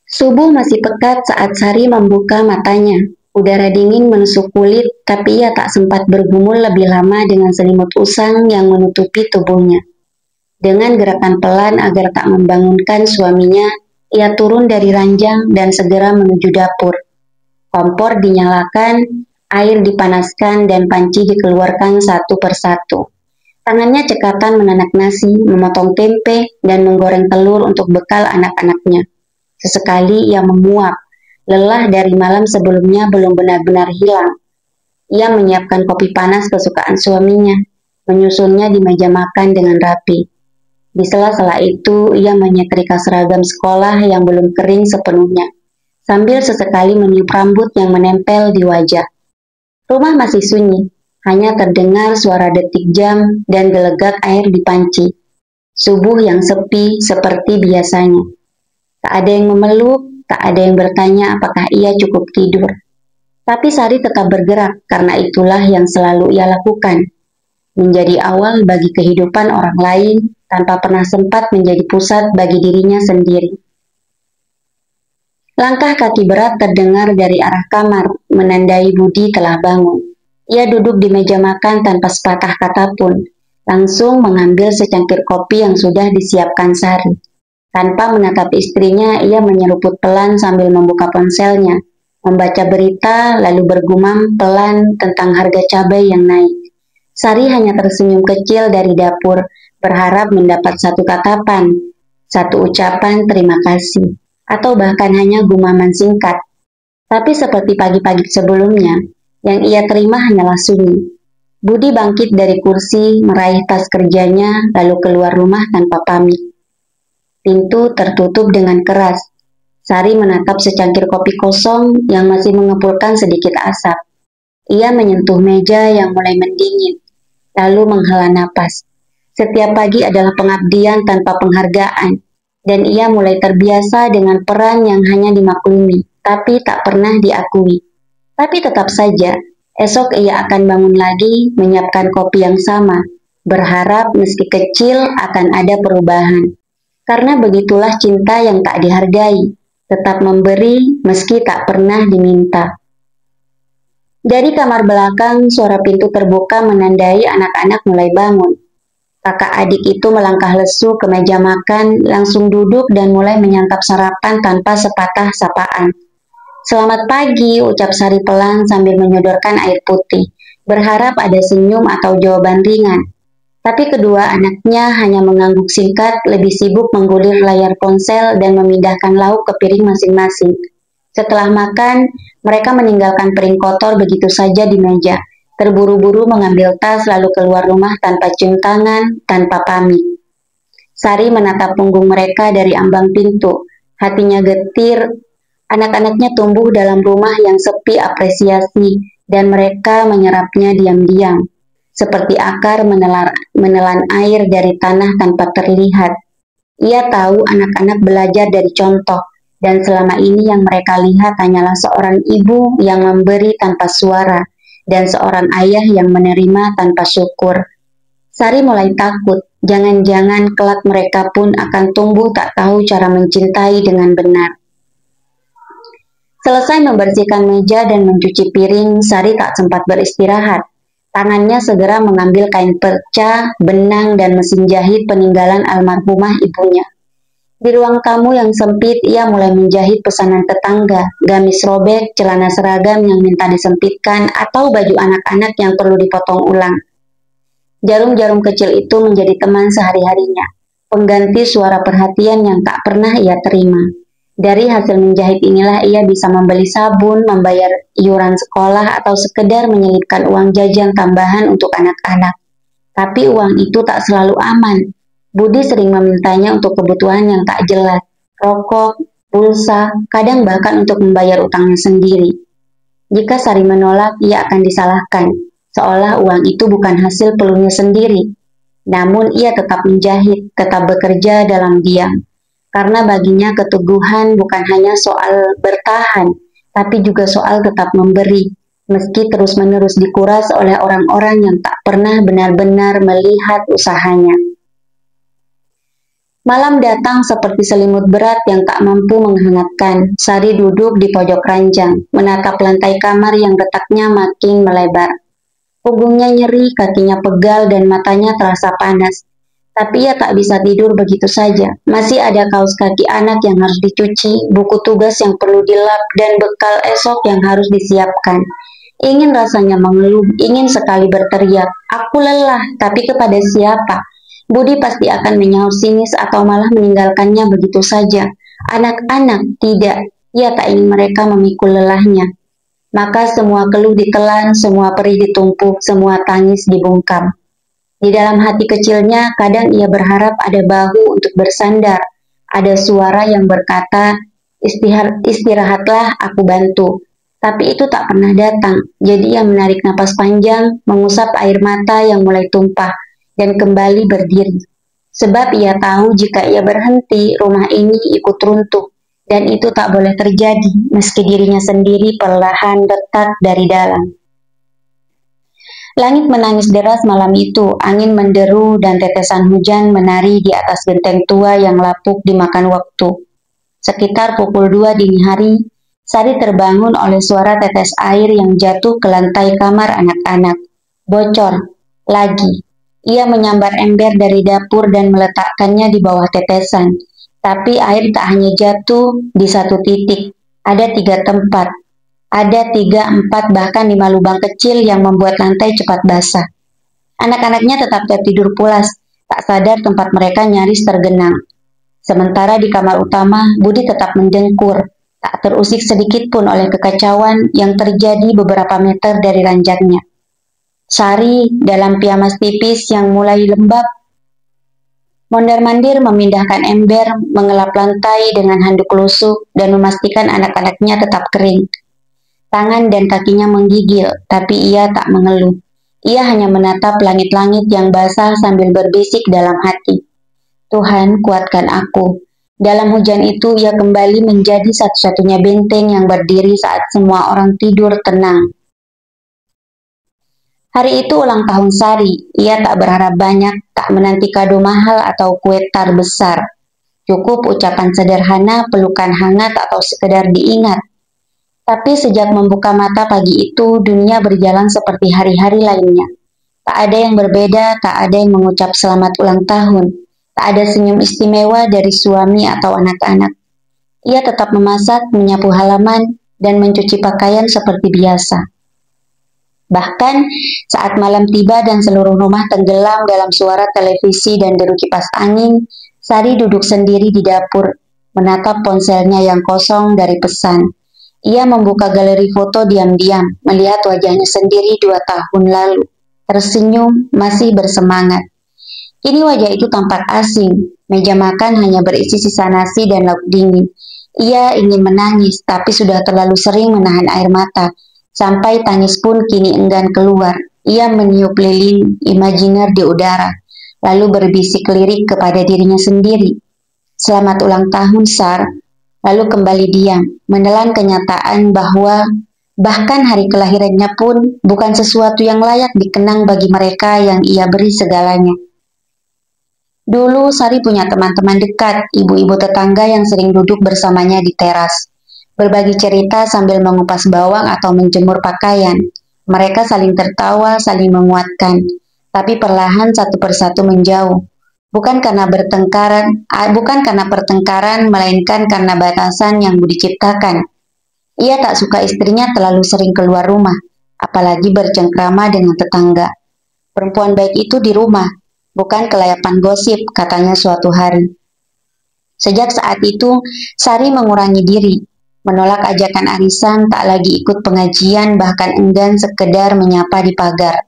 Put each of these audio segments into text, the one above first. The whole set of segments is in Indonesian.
Subuh masih pekat saat Sari membuka matanya. Udara dingin menusuk kulit, tapi ia tak sempat bergumul lebih lama dengan selimut usang yang menutupi tubuhnya. Dengan gerakan pelan agar tak membangunkan suaminya, ia turun dari ranjang dan segera menuju dapur. Kompor dinyalakan, air dipanaskan, dan panci dikeluarkan satu persatu. Tangannya cekatan menanak nasi, memotong tempe, dan menggoreng telur untuk bekal anak-anaknya. Sesekali ia menguap, lelah dari malam sebelumnya belum benar-benar hilang. Ia menyiapkan kopi panas kesukaan suaminya, menyusunnya di meja makan dengan rapi. Di sela-sela itu, ia menyetrika seragam sekolah yang belum kering sepenuhnya, sambil sesekali meniup rambut yang menempel di wajah. Rumah masih sunyi, hanya terdengar suara detik jam dan gelegak air di panci. Subuh yang sepi seperti biasanya. Tak ada yang memeluk, tak ada yang bertanya apakah ia cukup tidur. Tapi Sari tetap bergerak karena itulah yang selalu ia lakukan. Menjadi awal bagi kehidupan orang lain tanpa pernah sempat menjadi pusat bagi dirinya sendiri. Langkah kaki berat terdengar dari arah kamar, menandai Budi telah bangun. Ia duduk di meja makan tanpa sepatah kata pun, langsung mengambil secangkir kopi yang sudah disiapkan Sari. Tanpa menatap istrinya, ia menyeruput pelan sambil membuka ponselnya, membaca berita lalu bergumam pelan tentang harga cabai yang naik. Sari hanya tersenyum kecil dari dapur, berharap mendapat satu tatapan, satu ucapan terima kasih, atau bahkan hanya gumaman singkat. Tapi seperti pagi-pagi sebelumnya, yang ia terima hanyalah sunyi. Budi bangkit dari kursi, meraih tas kerjanya, lalu keluar rumah tanpa pamit. Pintu tertutup dengan keras. Sari menatap secangkir kopi kosong yang masih mengepulkan sedikit asap. Ia menyentuh meja yang mulai mendingin, lalu menghela napas. Setiap pagi adalah pengabdian tanpa penghargaan, dan ia mulai terbiasa dengan peran yang hanya dimaklumi, tapi tak pernah diakui. Tapi tetap saja, esok ia akan bangun lagi menyiapkan kopi yang sama, berharap meski kecil akan ada perubahan. Karena begitulah cinta yang tak dihargai, tetap memberi meski tak pernah diminta. Dari kamar belakang, suara pintu terbuka menandai anak-anak mulai bangun. Kakak adik itu melangkah lesu ke meja makan, langsung duduk dan mulai menyantap sarapan tanpa sepatah sapaan. Selamat pagi, ucap Sari pelan sambil menyodorkan air putih, berharap ada senyum atau jawaban ringan. Tapi kedua anaknya hanya mengangguk singkat, lebih sibuk menggulir layar ponsel dan memindahkan lauk ke piring masing-masing. Setelah makan, mereka meninggalkan piring kotor begitu saja di meja, terburu-buru mengambil tas lalu keluar rumah tanpa cium tangan, tanpa pamit. Sari menatap punggung mereka dari ambang pintu, hatinya getir. Anak-anaknya tumbuh dalam rumah yang sepi apresiasi, dan mereka menyerapnya diam-diam seperti akar menelan air dari tanah tanpa terlihat. Ia tahu anak-anak belajar dari contoh, dan selama ini yang mereka lihat hanyalah seorang ibu yang memberi tanpa suara, dan seorang ayah yang menerima tanpa syukur. Sari mulai takut, jangan-jangan kelak mereka pun akan tumbuh tak tahu cara mencintai dengan benar. Selesai membersihkan meja dan mencuci piring, Sari tak sempat beristirahat. Tangannya segera mengambil kain perca, benang, dan mesin jahit peninggalan almarhumah ibunya. Di ruang tamu yang sempit, ia mulai menjahit pesanan tetangga, gamis robek, celana seragam yang minta disempitkan, atau baju anak-anak yang perlu dipotong ulang. Jarum-jarum kecil itu menjadi teman sehari-harinya, pengganti suara perhatian yang tak pernah ia terima. Dari hasil menjahit inilah ia bisa membeli sabun, membayar iuran sekolah, atau sekedar menyelipkan uang jajan tambahan untuk anak-anak. Tapi uang itu tak selalu aman. Budi sering memintanya untuk kebutuhan yang tak jelas, rokok, pulsa, kadang bahkan untuk membayar utangnya sendiri. Jika Sari menolak, ia akan disalahkan, seolah uang itu bukan hasil peluhnya sendiri. Namun ia tetap menjahit, tetap bekerja dalam diam. Karena baginya keteguhan bukan hanya soal bertahan, tapi juga soal tetap memberi, meski terus-menerus dikuras oleh orang-orang yang tak pernah benar-benar melihat usahanya. Malam datang seperti selimut berat yang tak mampu menghangatkan. Sari duduk di pojok ranjang, menatap lantai kamar yang retaknya makin melebar. Punggungnya nyeri, kakinya pegal, dan matanya terasa panas. Tapi ia tak bisa tidur begitu saja. Masih ada kaos kaki anak yang harus dicuci, buku tugas yang perlu dilap, dan bekal esok yang harus disiapkan. Ingin rasanya mengeluh, ingin sekali berteriak, "Aku lelah," tapi kepada siapa? Budi pasti akan menyaut sinis atau malah meninggalkannya begitu saja. Anak-anak, tidak. Ia tak ingin mereka memikul lelahnya. Maka semua keluh ditelan, semua perih ditumpuk, semua tangis dibungkam. Di dalam hati kecilnya, kadang ia berharap ada bahu untuk bersandar. Ada suara yang berkata, istirahatlah, aku bantu. Tapi itu tak pernah datang. Jadi ia menarik napas panjang, mengusap air mata yang mulai tumpah, dan kembali berdiri. Sebab ia tahu jika ia berhenti, rumah ini ikut runtuh. Dan itu tak boleh terjadi, meski dirinya sendiri perlahan retak dari dalam. Langit menangis deras malam itu, angin menderu dan tetesan hujan menari di atas genteng tua yang lapuk dimakan waktu. Sekitar pukul 2 dini hari, Sari terbangun oleh suara tetes air yang jatuh ke lantai kamar anak-anak. Bocor, lagi. Ia menyambar ember dari dapur dan meletakkannya di bawah tetesan. Tapi air tak hanya jatuh di satu titik, ada 3 tempat. Ada 3, 4, bahkan 5 lubang kecil yang membuat lantai cepat basah. Anak-anaknya tetap tertidur pulas, tak sadar tempat mereka nyaris tergenang. Sementara di kamar utama, Budi tetap mendengkur, tak terusik sedikit pun oleh kekacauan yang terjadi beberapa meter dari ranjangnya. Sari, dalam piamas tipis yang mulai lembab, mondar-mandir memindahkan ember, mengelap lantai dengan handuk lusuh, dan memastikan anak-anaknya tetap kering. Tangan dan kakinya menggigil, tapi ia tak mengeluh. Ia hanya menatap langit-langit yang basah sambil berbisik dalam hati. Tuhan, kuatkan aku. Dalam hujan itu, ia kembali menjadi satu-satunya benteng yang berdiri saat semua orang tidur tenang. Hari itu ulang tahun Sari. Ia tak berharap banyak, tak menanti kado mahal atau kue tar besar. Cukup ucapan sederhana, pelukan hangat, atau sekedar diingat. Tapi sejak membuka mata pagi itu, dunia berjalan seperti hari-hari lainnya. Tak ada yang berbeda, tak ada yang mengucap selamat ulang tahun. Tak ada senyum istimewa dari suami atau anak-anak. Ia tetap memasak, menyapu halaman, dan mencuci pakaian seperti biasa. Bahkan saat malam tiba dan seluruh rumah tenggelam dalam suara televisi dan deru kipas angin, Sari duduk sendiri di dapur, menatap ponselnya yang kosong dari pesan. Ia membuka galeri foto diam-diam, melihat wajahnya sendiri 2 tahun lalu. Tersenyum, masih bersemangat. Kini wajah itu tampak asing. Meja makan hanya berisi sisa nasi dan lauk dingin. Ia ingin menangis, tapi sudah terlalu sering menahan air mata. Sampai tangis pun kini enggan keluar. Ia meniup lilin imajiner di udara, lalu berbisik lirik kepada dirinya sendiri. Selamat ulang tahun, Sar. Lalu kembali diam, menelan kenyataan bahwa bahkan hari kelahirannya pun bukan sesuatu yang layak dikenang bagi mereka yang ia beri segalanya. Dulu Sari punya teman-teman dekat, ibu-ibu tetangga yang sering duduk bersamanya di teras. Berbagi cerita sambil mengupas bawang atau menjemur pakaian. Mereka saling tertawa, saling menguatkan. Tapi perlahan satu persatu menjauh. Bukan karena pertengkaran, melainkan karena batasan yang Budi ciptakan. Ia tak suka istrinya terlalu sering keluar rumah, apalagi bercengkrama dengan tetangga. Perempuan baik itu di rumah, bukan kelayapan gosip, katanya suatu hari. Sejak saat itu, Sari mengurangi diri, menolak ajakan arisan, tak lagi ikut pengajian, bahkan enggan sekedar menyapa di pagar.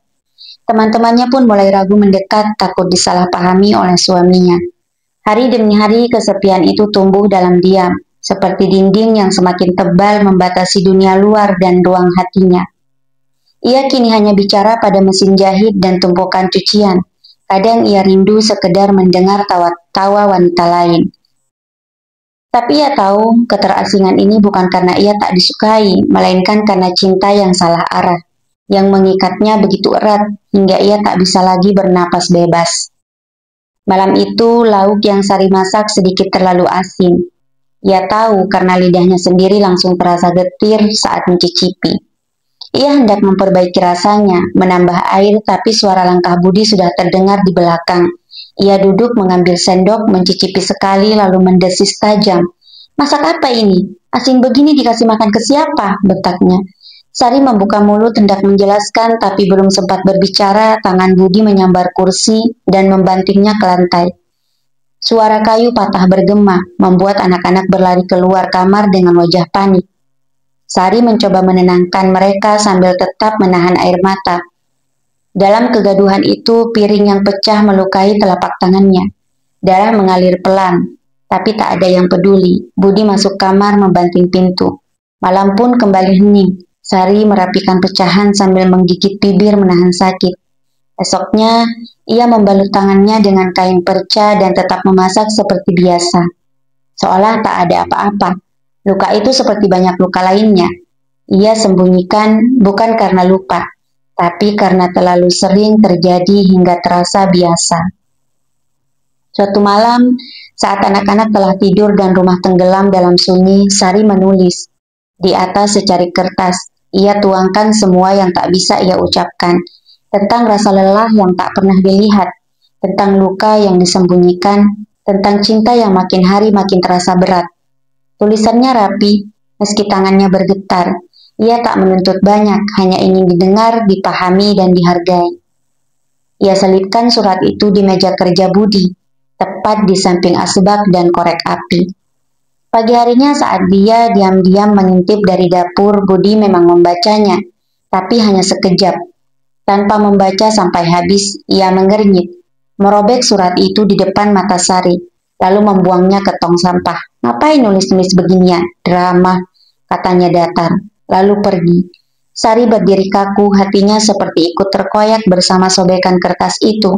Teman-temannya pun mulai ragu mendekat, takut disalahpahami oleh suaminya. Hari demi hari kesepian itu tumbuh dalam diam, seperti dinding yang semakin tebal membatasi dunia luar dan ruang hatinya. Ia kini hanya bicara pada mesin jahit dan tumpukan cucian. Kadang ia rindu sekedar mendengar tawa-tawa wanita lain. Tapi ia tahu keterasingan ini bukan karena ia tak disukai, melainkan karena cinta yang salah arah, yang mengikatnya begitu erat hingga ia tak bisa lagi bernapas bebas. Malam itu, lauk yang Sari masak sedikit terlalu asin. Ia tahu karena lidahnya sendiri langsung terasa getir saat mencicipi. Ia hendak memperbaiki rasanya, menambah air, tapi suara langkah Budi sudah terdengar di belakang. Ia duduk mengambil sendok, mencicipi sekali lalu mendesis tajam. "Masak apa ini? Asin begini dikasih makan ke siapa?" bentaknya. Sari membuka mulut hendak menjelaskan, tapi belum sempat berbicara, tangan Budi menyambar kursi dan membantingnya ke lantai. Suara kayu patah bergema, membuat anak-anak berlari keluar kamar dengan wajah panik. Sari mencoba menenangkan mereka sambil tetap menahan air mata. Dalam kegaduhan itu, piring yang pecah melukai telapak tangannya. Darah mengalir pelan, tapi tak ada yang peduli. Budi masuk kamar membanting pintu. Malam pun kembali hening. Sari merapikan pecahan sambil menggigit bibir menahan sakit. Esoknya, ia membalut tangannya dengan kain perca dan tetap memasak seperti biasa. Seolah tak ada apa-apa. Luka itu seperti banyak luka lainnya. Ia sembunyikan bukan karena lupa, tapi karena terlalu sering terjadi hingga terasa biasa. Suatu malam, saat anak-anak telah tidur dan rumah tenggelam dalam sunyi, Sari menulis. Di atas secari kertas, ia tuangkan semua yang tak bisa ia ucapkan, tentang rasa lelah yang tak pernah dilihat, tentang luka yang disembunyikan, tentang cinta yang makin hari makin terasa berat. Tulisannya rapi, meski tangannya bergetar. Ia tak menuntut banyak, hanya ingin didengar, dipahami, dan dihargai. Ia selipkan surat itu di meja kerja Budi, tepat di samping asbak dan korek api. Pagi harinya saat dia diam-diam mengintip dari dapur, Budi memang membacanya, tapi hanya sekejap. Tanpa membaca sampai habis, ia mengernyit, merobek surat itu di depan mata Sari, lalu membuangnya ke tong sampah. "Ngapain nulis-nulis beginian? Drama," katanya datar, lalu pergi. Sari berdiri kaku, hatinya seperti ikut terkoyak bersama sobekan kertas itu.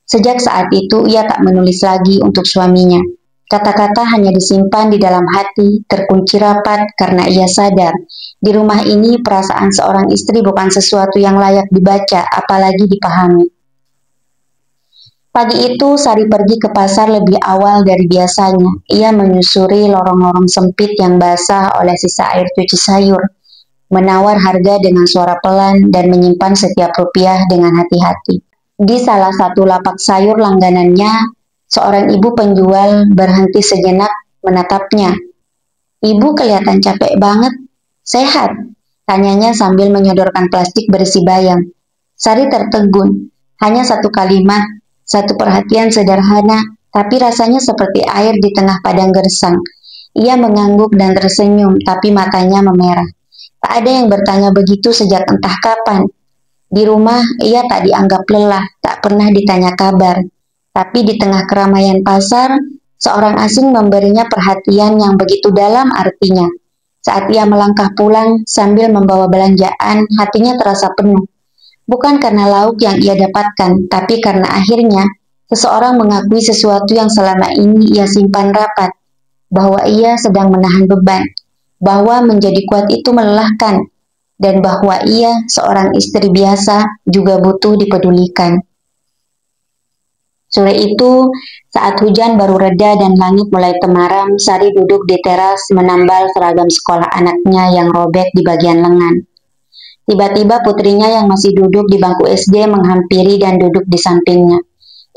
Sejak saat itu, ia tak menulis lagi untuk suaminya. Kata-kata hanya disimpan di dalam hati, terkunci rapat karena ia sadar, di rumah ini perasaan seorang istri bukan sesuatu yang layak dibaca, apalagi dipahami. Pagi itu, Sari pergi ke pasar lebih awal dari biasanya. Ia menyusuri lorong-lorong sempit yang basah oleh sisa air cuci sayur, menawar harga dengan suara pelan dan menyimpan setiap rupiah dengan hati-hati. Di salah satu lapak sayur langganannya, seorang ibu penjual berhenti sejenak menatapnya. "Ibu kelihatan capek banget. Sehat?" tanyanya sambil menyodorkan plastik berisi bayam. Sari tertegun. Hanya satu kalimat, satu perhatian sederhana, tapi rasanya seperti air di tengah padang gersang. Ia mengangguk dan tersenyum, tapi matanya memerah. Tak ada yang bertanya begitu sejak entah kapan. Di rumah, ia tak dianggap lelah, tak pernah ditanya kabar. Tapi di tengah keramaian pasar, seorang asing memberinya perhatian yang begitu dalam artinya. Saat ia melangkah pulang sambil membawa belanjaan, hatinya terasa penuh. Bukan karena lauk yang ia dapatkan, tapi karena akhirnya seseorang mengakui sesuatu yang selama ini ia simpan rapat, bahwa ia sedang menahan beban, bahwa menjadi kuat itu melelahkan, dan bahwa ia, seorang istri biasa, juga butuh dipedulikan. Sore itu, saat hujan baru reda dan langit mulai temaram, Sari duduk di teras menambal seragam sekolah anaknya yang robek di bagian lengan. Tiba-tiba putrinya yang masih duduk di bangku SD menghampiri dan duduk di sampingnya.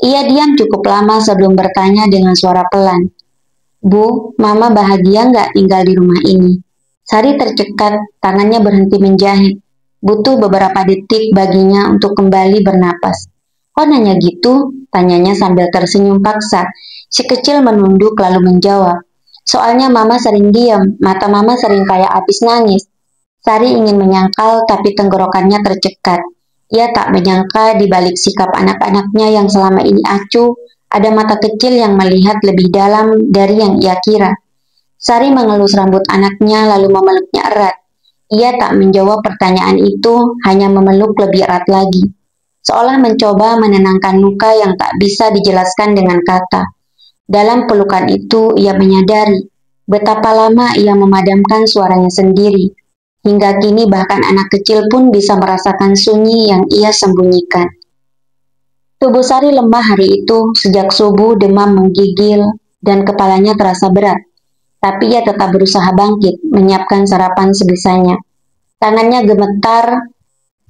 Ia diam cukup lama sebelum bertanya dengan suara pelan. "Bu, Mama bahagia nggak tinggal di rumah ini?" Sari tercekat, tangannya berhenti menjahit. Butuh beberapa detik baginya untuk kembali bernapas. "Kok nanya gitu?" tanyanya sambil tersenyum paksa. Si kecil menunduk lalu menjawab. "Soalnya Mama sering diam, mata Mama sering kayak habis nangis." Sari ingin menyangkal, tapi tenggorokannya tercekat. Ia tak menyangka di balik sikap anak-anaknya yang selama ini acuh, ada mata kecil yang melihat lebih dalam dari yang ia kira. Sari mengelus rambut anaknya lalu memeluknya erat. Ia tak menjawab pertanyaan itu, hanya memeluk lebih erat lagi. Seolah mencoba menenangkan luka yang tak bisa dijelaskan dengan kata. Dalam pelukan itu, ia menyadari betapa lama ia memadamkan suaranya sendiri. Hingga kini bahkan anak kecil pun bisa merasakan sunyi yang ia sembunyikan. Tubuh Sari lemah hari itu, sejak subuh demam menggigil dan kepalanya terasa berat. Tapi ia tetap berusaha bangkit, menyiapkan sarapan sebisanya. Tangannya gemetar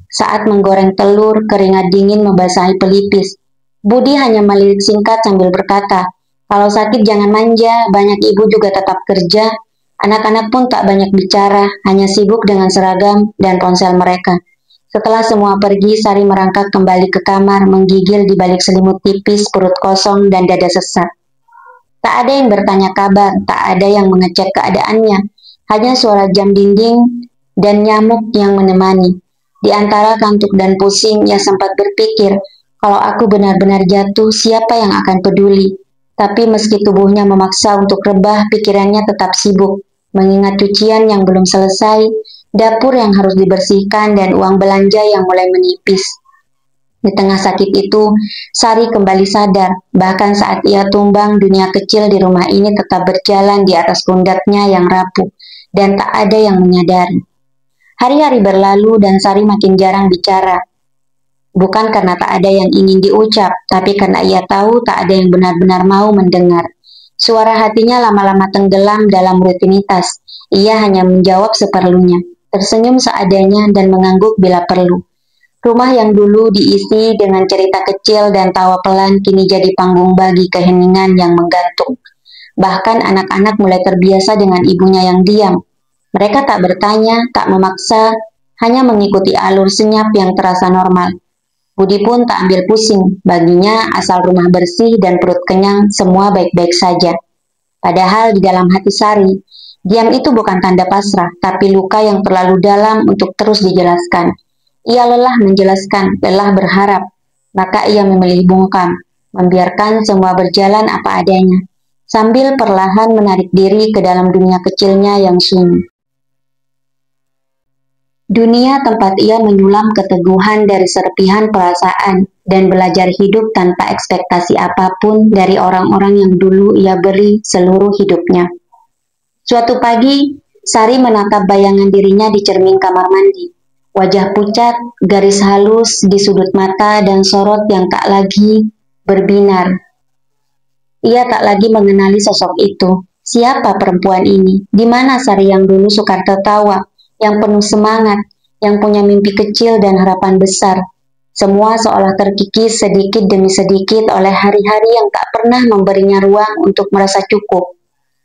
saat menggoreng telur, keringat dingin membasahi pelipis. Budi hanya melirik singkat sambil berkata, "Kalau sakit jangan manja, banyak ibu juga tetap kerja." Anak-anak pun tak banyak bicara, hanya sibuk dengan seragam dan ponsel mereka. Setelah semua pergi, Sari merangkak kembali ke kamar, menggigil di balik selimut tipis, perut kosong, dan dada sesak. Tak ada yang bertanya kabar, tak ada yang mengecek keadaannya. Hanya suara jam dinding dan nyamuk yang menemani. Di antara kantuk dan pusing, ia sempat berpikir, kalau aku benar-benar jatuh, siapa yang akan peduli? Tapi meski tubuhnya memaksa untuk rebah, pikirannya tetap sibuk. Mengingat cucian yang belum selesai, dapur yang harus dibersihkan, dan uang belanja yang mulai menipis. Di tengah sakit itu, Sari kembali sadar, bahkan saat ia tumbang, dunia kecil di rumah ini tetap berjalan di atas pundaknya yang rapuh, dan tak ada yang menyadari. Hari-hari berlalu dan Sari makin jarang bicara. Bukan karena tak ada yang ingin diucap, tapi karena ia tahu tak ada yang benar-benar mau mendengar. Suara hatinya lama-lama tenggelam dalam rutinitas. Ia hanya menjawab seperlunya, tersenyum seadanya dan mengangguk bila perlu. Rumah yang dulu diisi dengan cerita kecil dan tawa pelan kini jadi panggung bagi keheningan yang menggantung. Bahkan anak-anak mulai terbiasa dengan ibunya yang diam. Mereka tak bertanya, tak memaksa, hanya mengikuti alur senyap yang terasa normal. Budi pun tak ambil pusing, baginya asal rumah bersih dan perut kenyang semua baik-baik saja. Padahal di dalam hati Sari, diam itu bukan tanda pasrah, tapi luka yang terlalu dalam untuk terus dijelaskan. Ia lelah menjelaskan, lelah berharap, maka ia memilih bungkam, membiarkan semua berjalan apa adanya, sambil perlahan menarik diri ke dalam dunia kecilnya yang sunyi. Dunia tempat ia menyulam keteguhan dari serpihan perasaan dan belajar hidup tanpa ekspektasi apapun dari orang-orang yang dulu ia beri seluruh hidupnya. Suatu pagi, Sari menatap bayangan dirinya di cermin kamar mandi. Wajah pucat, garis halus di sudut mata, dan sorot yang tak lagi berbinar. Ia tak lagi mengenali sosok itu. Siapa perempuan ini? Di mana Sari yang dulu suka tertawa, yang penuh semangat, yang punya mimpi kecil dan harapan besar? Semua seolah terkikis sedikit demi sedikit oleh hari-hari yang tak pernah memberinya ruang untuk merasa cukup.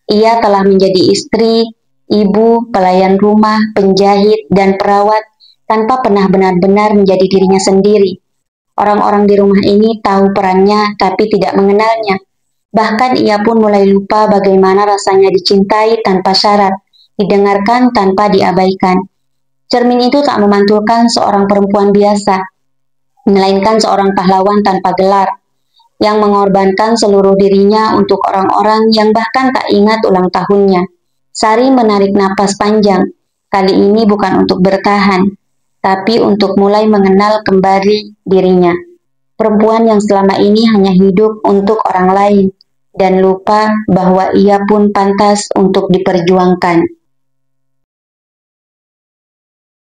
Ia telah menjadi istri, ibu, pelayan rumah, penjahit, dan perawat, tanpa pernah benar-benar menjadi dirinya sendiri. Orang-orang di rumah ini tahu perannya tapi tidak mengenalnya. Bahkan ia pun mulai lupa bagaimana rasanya dicintai tanpa syarat, didengarkan tanpa diabaikan. Cermin itu tak memantulkan seorang perempuan biasa, melainkan seorang pahlawan tanpa gelar, yang mengorbankan seluruh dirinya untuk orang-orang yang bahkan tak ingat ulang tahunnya. Sari menarik napas panjang, kali ini bukan untuk bertahan, tapi untuk mulai mengenal kembali dirinya. Perempuan yang selama ini hanya hidup untuk orang lain, dan lupa bahwa ia pun pantas untuk diperjuangkan.